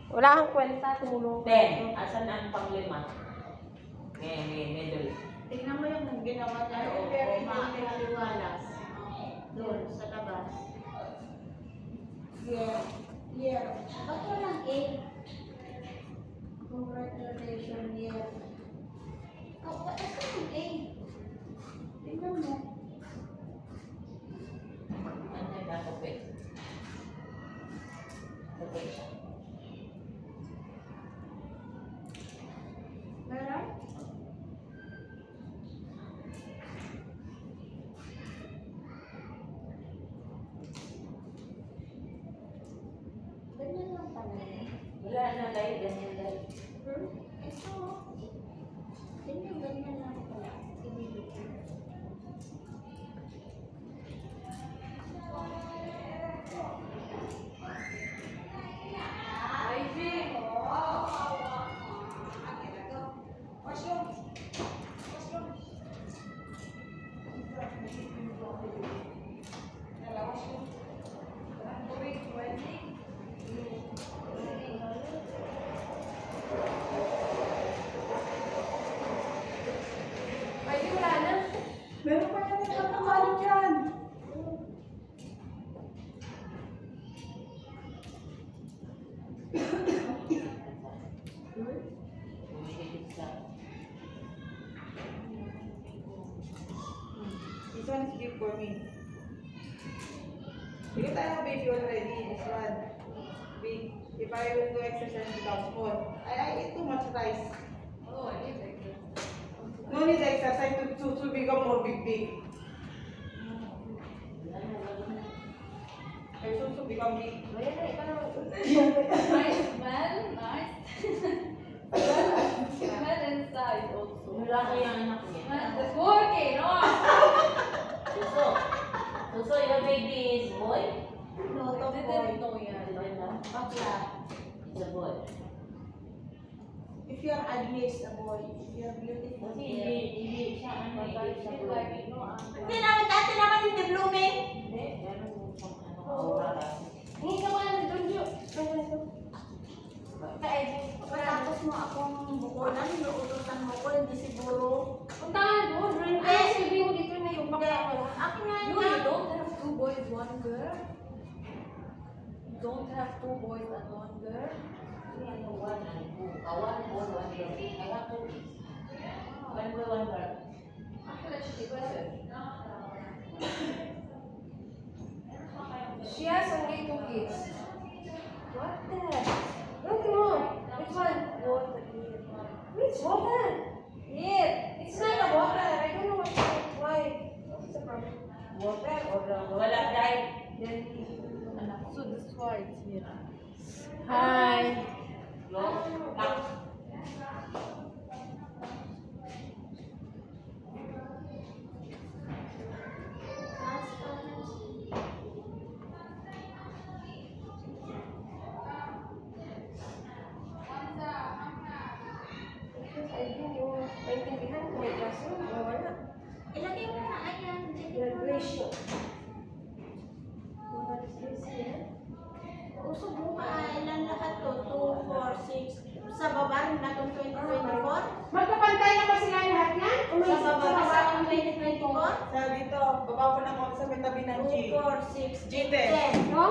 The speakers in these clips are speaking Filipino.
Wala kang kwenta, tumulong ko. 10. Asan ang pang-5? Middle. Tingnan mo yung ginawa niya o makakaliwalas. Doon, sa labas. Yeah. Ba't walang A? Congratulations, yeah. Oh, ba't yung A? Tingnan mo. Ano yung nakapit? Okay siya. Meron? Ganyan lang pala yun. Wala na dahil ganyan dahil. Ito. Ganyan lang pala. Ibibig. Ay, di wala na. Meron pa yan nagtatamalo dyan. Bumibigit sa... This one is big for me. Because I have baby already, this one. Big. If I will do exercise, it becomes small. I eat too much rice. Oh, I did like this. No need exercise to become more big. I should to become big. Ayan na, ikaw na. Nice smell, nice. Smell inside also. Wala ko yung anak niya. It's working, no? Suso. Suso, your baby is boy? No, to boy. Didn't know yan. Bakla. It's a boy. If you're ugly, it's a boy. If you're beautiful, Kasi it's a hindi siya ano, hindi siya boy. Hindi naman, dati naman hindi blooming. Hindi, meron yung pang ano, aura lang. Hindi ka wala na doon, Jo. Pagkatapos mo akong bukulan, inuutosan mo ko, hindi siguro. Punta nga doon. Ay, sabihin mo dito na yung bakla wala. Akin nga You yun. don't have 2 boys, 1 girl? You don't have 2 boys and 1 girl? Ano, one and two. One boy, one girl. I have two kids. One boy, one girl. She has only 2 kids. What the heck? Look mo. Which one? Water. Which water? Here. It's not a water. I don't know why. What's the problem? Water or Wala dahil. then So this why it's here. Hi. I think yung maintindihan kung may classroom o wala. Ilagay mo na, ayan. Graduation. What is this here? Usog mo ka, ilan lahat to? 2, 4, 6. Sa baba rin na itong 2024? Magkapantay na ba sila lahat yan? O may Sa baba sa itong 2024? Sa dito, baba ko na ako sa may tabi ng G. 2, 4, 6, G10. 10. No?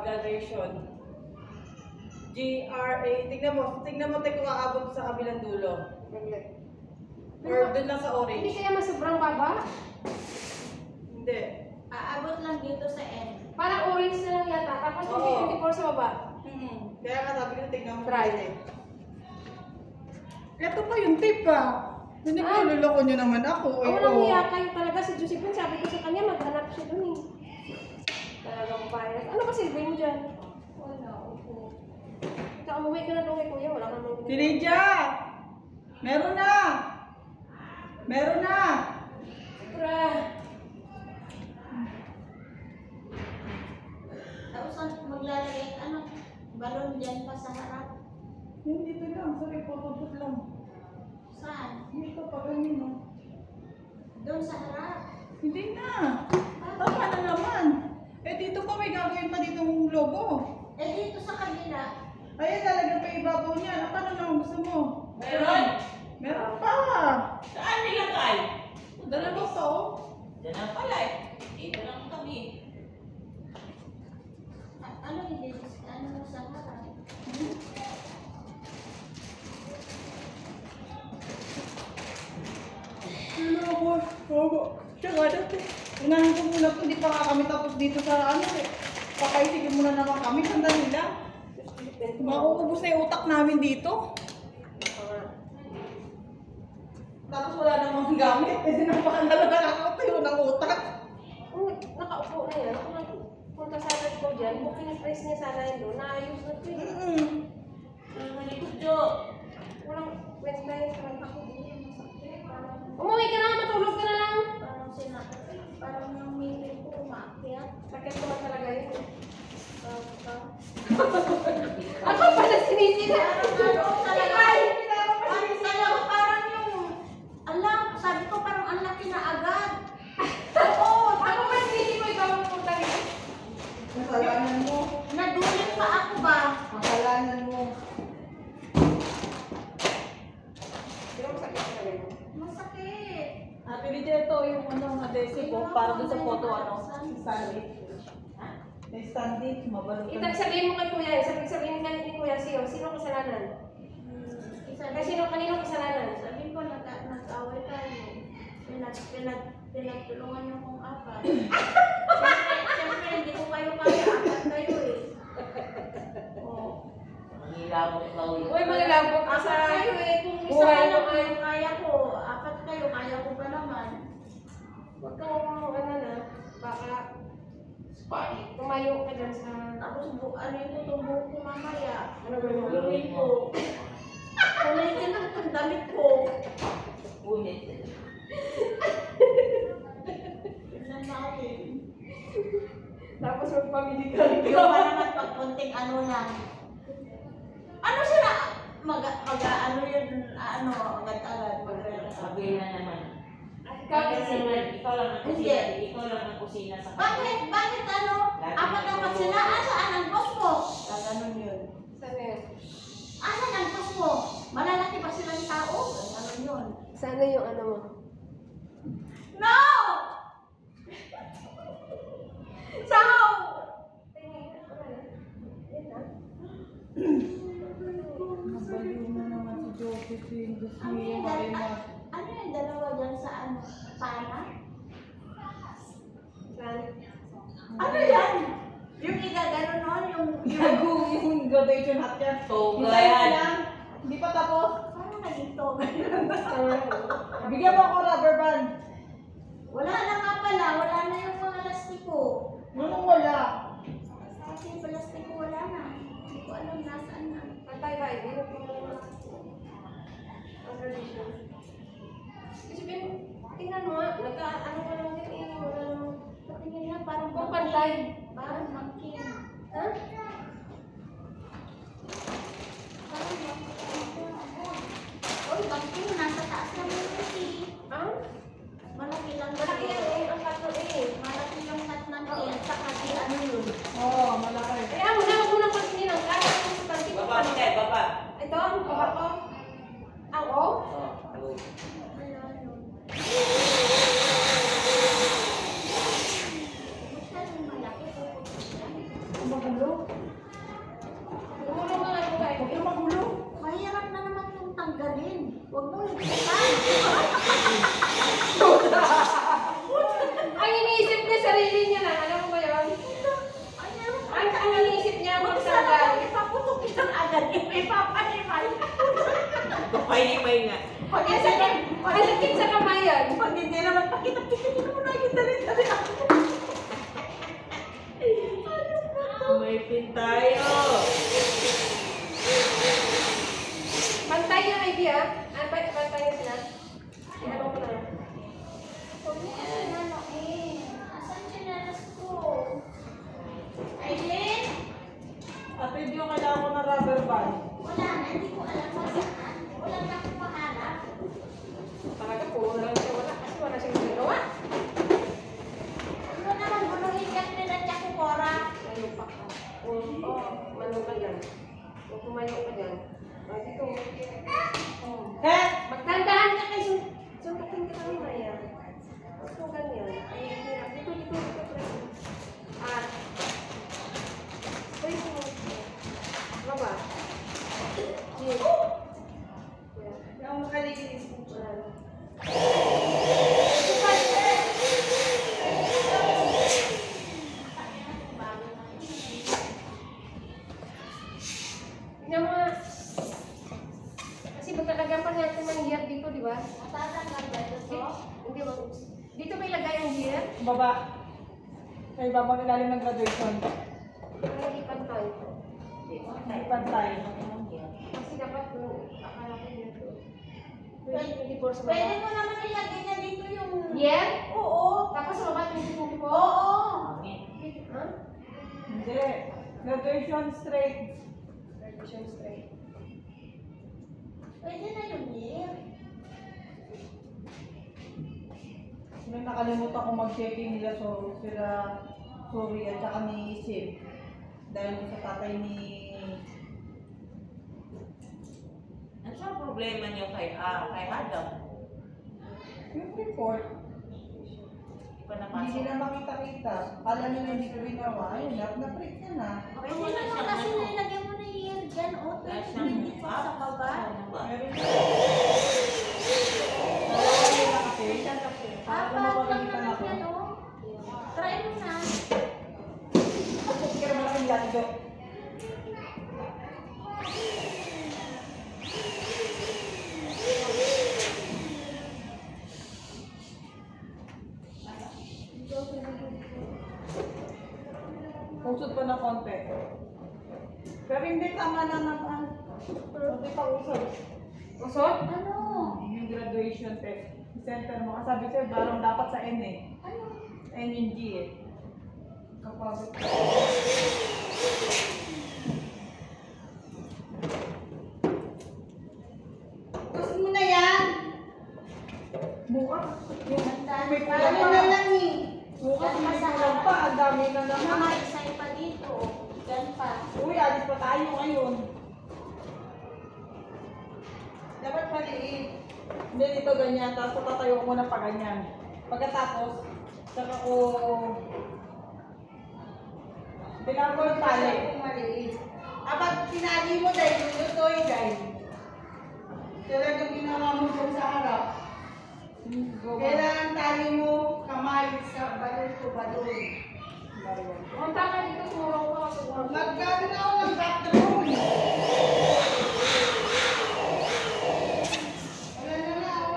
Graduation. GRA. Tignan mo tayo kung aabot sa kabilang dulo. Or doon lang sa Hindi orange. kaya mas sobrang baba? Hindi. Aabot lang dito sa N. Parang orange na lang yata. Tapos Oo. 2024 sa baba. Kaya nga sabi ko, tignan mo. Try. Ito pa yung tip ah. Hindi ko niloloko nyo naman ako. Ako nang hiya kayo talaga si Josephine. Sabi ko sa kanya, maghanap siya dun eh. Talagang bias. Ano ba silbi mo dyan? Wala, upo. Ikaw, umuwi ka na doon kay kuya. Wala kang mga Si Lydia! Meron na! Meron na! Pra. Tapos maglalagay, balon dyan pa sa harap. Hindi dito lang. Sorry, photobook lang. Saan? Dito pa ganyan no. Doon sa harap. Hindi na. Tama na naman. Eh dito pa may gagawin pa ditong logo. Eh dito sa kabila. Ayan na ibabaw niya. Ano paano naman gusto mo? Meron? Meron pa. Saan nilagay? Dalawa to. Diyan ang pala eh. Dito lang kami. Ano hindi? Ano sa harap? Ano ako? Opo. Tsaka dati. Unahin ko muna po. Hindi pa nga kami tapos dito sa ano eh. Pakaisigin muna naman kami. Sandali lang. Mauubos na yung utak namin dito. Tapos wala namang gamit. Kasi napakalaga nakakatayo ng utak. Nakaupo na yan. Kung nagpunta sana ko dyan, booking yung price niya sana yun doon. Naayos na ito eh. Malikod Jo. Walang Wednesday. Umuwi ka na, matulog ka na lang. Parang yung mili ko umakyat. Sakit naman talaga yun. Ako pala sinisina. Parang yung, alam, sabi ko parang ang laki na agad. Oo, ako pa sinisina ko ikaw ang punta rin. Kasalanan mo. Nadulit pa ako ba? Kasalanan mo. Sino masakit ka rin? Masakit. Ate Lydia, ito yung ano, adhesive ko. Para doon sa photo, ano, Stanley. May Stanley, mabalutan. Sabihin mo kay Kuya, sabihin ka ni Kuya, sino kasalanan? Kasi kanino kasalanan? Sabi ko, nag-away tayo. Pinagtulungan niyo kong apat. Siyempre, hindi ko kayo kaya. Apat kayo eh. Mangilabot na ulit. Uy, mga labot ka sa Apat kayo eh. Kung isa buhay lang mo kayo, ay. kaya ko. Apat kayo, kaya ko pa naman. Huwag kang ano na, baka Spotty. tumayo ka dyan sa... Tapos, ano yung tutubo ko mamaya? Ano ba yung Gawin ko. Kulay ka lang ang damit ko. Punit. Tignan natin. Tapos magpamili ka rin Yung pa naman pag konting ano lang. Ano sila? Ano yun? Ano? Agad-agad. Sabi na naman. Ikaw Kasi naman, ikaw lang ang Hindi. kusina. Ikaw lang ang kusina sa Bakit? Bakit ano? Apat sila? Saan ang boss mo? Ganun yun. Sana yun? Asan ang boss mo? Malalaki ba silang tao? Ganun yun. Sana yung ano mo. No! So! Nabaliw na naman si Josephine. Diyos Ano mo, yung Marimar. ano yung dalawa dyan sa ano? Pana? Ano yan? Yung igagano nun? Yung Gago yung graduation hat yan. Toga Hintayin mo yan. lang. Hindi pa tapos. Parang naging to. Bigyan mo ako rubber band. Wala na nga pala. Wala na yung mga lastiko. Anong wala? Kasi yung lastiko wala na. Hindi ko alam nasaan na. Pantay ba? Hindi mo Kasi tingnan mo nga, ano ka lang din eh. Wala namang... Patingin na parang Kung pantay. Parang monkey. Ha? Parang monkey. Uy, monkey. Nasa taas na mo yung Ah? malaki lang. Malaki yan eh. Ang tatlo eh. Malaki yung tat ng tiyan. Saka di ano yun. Oo, malaki. Kaya mo na, huwag mo nang patingin ang kaya. Baba, Mike, baba. Ito, ang baba ko. Ang O? Oh, Ano yun? Masyadong malaki. Magulo. Tumulong nga ako kayo. Huwag na magulo. Mahirap na naman yung tanggalin. Huwag mo higpitan. Ang iniisip niya, sarili niya na. Alam mo ba yun? Ang iniisip niya, magtanggal. Ipaputok kita agad. Ipapanimay. Kapay-nimay nga. Pag Ang sakit sa kamay yan. Pag hindi naman pakita-kita mo na yung dali-dali ako. May pin tayo. Bantay yung idea. Bantay yung sila. Ano ko na. Ano eh? Asan sinalas ko? Aileen? Ate, hindi ko kailangan ko ng rubber band. Wala na. Hindi ko alam kung saan. Wala na akong mahanap. Talaga po, wala siya wala. Kasi wala siyang ginagawa. Dito. Eh! Magdandahan ka kayo. Suntukin ka naman Maya. Ito ganyan. Ay, hirap. Dito. Ah. Pwede mo. Baba. Here. Hindi ako makalinis. Tingnan mo nga. Kasi maglalagyan pa natin ng gear dito, di ba? Matatanggal ba ito? Hindi ba? Dito may lagay ang gear. Baba. Sa ibabang ilalim ng graduation. Para hindi pantay. Hindi pantay. Kasi dapat akala ko dito. Pwede 24 sa Pwede baba. mo naman ilagay na dito yung... Gear? Oo. Tapos sa baba 24? Oo. Ha? Hindi. Graduation straight. Graduation straight. Pwede na yung year. Nung nakalimutan ko mag-checking nila sila Sorry at saka ni Sim. Dahil sa tatay ni... Ano sa problema niyo kay Adam? Yung report, Hindi pa hindi napasok. nila makita-kita. Kala nila hindi ko ginawa. Ayun, na-print ka na. Pwede naman kasi nilagay mo na year dyan. O, 2024 sa baba. Meron na. Nalaman nila kasi. Para kung Apat lang mapagalitan naman ako. yan, o. Try mo na. Kaya malaking latido. Usod pa na konti. Pero hindi tama na naman. Hindi pa usod. Usod? Ano? Yung graduation test. Center mo. Sabi sa'yo, parang dapat sa N eh. Ano? N yung G eh. Kapag... Gusto mo na yan? Bukas. Yung Tandaan may pa. kulang Ano pa. na lang eh. Bukas Yan may pa sa kulang pa. Ang dami na Mga naman. isa pa dito. o. Yan pa. Uy, alis pa tayo ngayon. Dapat maliit. Hindi dito ganyan. Tapos tatayo ko muna pa ganyan. Pagkatapos, saka ko... Bilang ko yung tali. Maliit. Kapag tinali mo dahil lulutoy dahil. Talagang ginawa mo dyan sa harap. Kailangan tali mo kamay sa balon to balon. Punta ka dito, tumulong ko kasi Magkano na ako ng bathroom? Wala na na ako.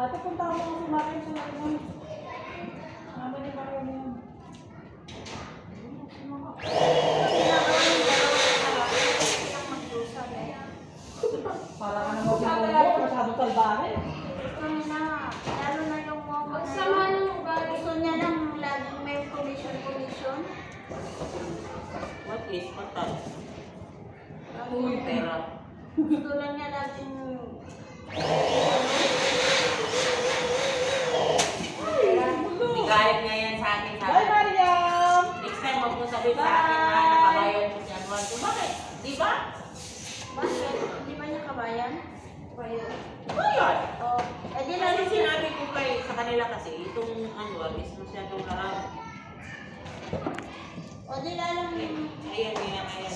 Ate, punta mo si Mario sa naman. Mama ni Mario na yan. Para ka naman pinulog, masyado salbahe. Lalo na yung mga Ang sama ng ugali. gusto niya lang laging may commission. What is patal? Uy, Pera. Gusto lang niya laging Hindi kahit nga yan sa akin. Bye, Sabi. Mariam! Next time, huwag mo sabihin sa akin na nakabayan mo si Anuan. Bakit? Di ba? bakit? Di ba niya kabayan? Bayan. Bayan. O, eh di Kasi lalo sinabi ko kay sa kanila kasi itong Anuan is masyadong harap. O di lalang Ayan, ayan, ayan.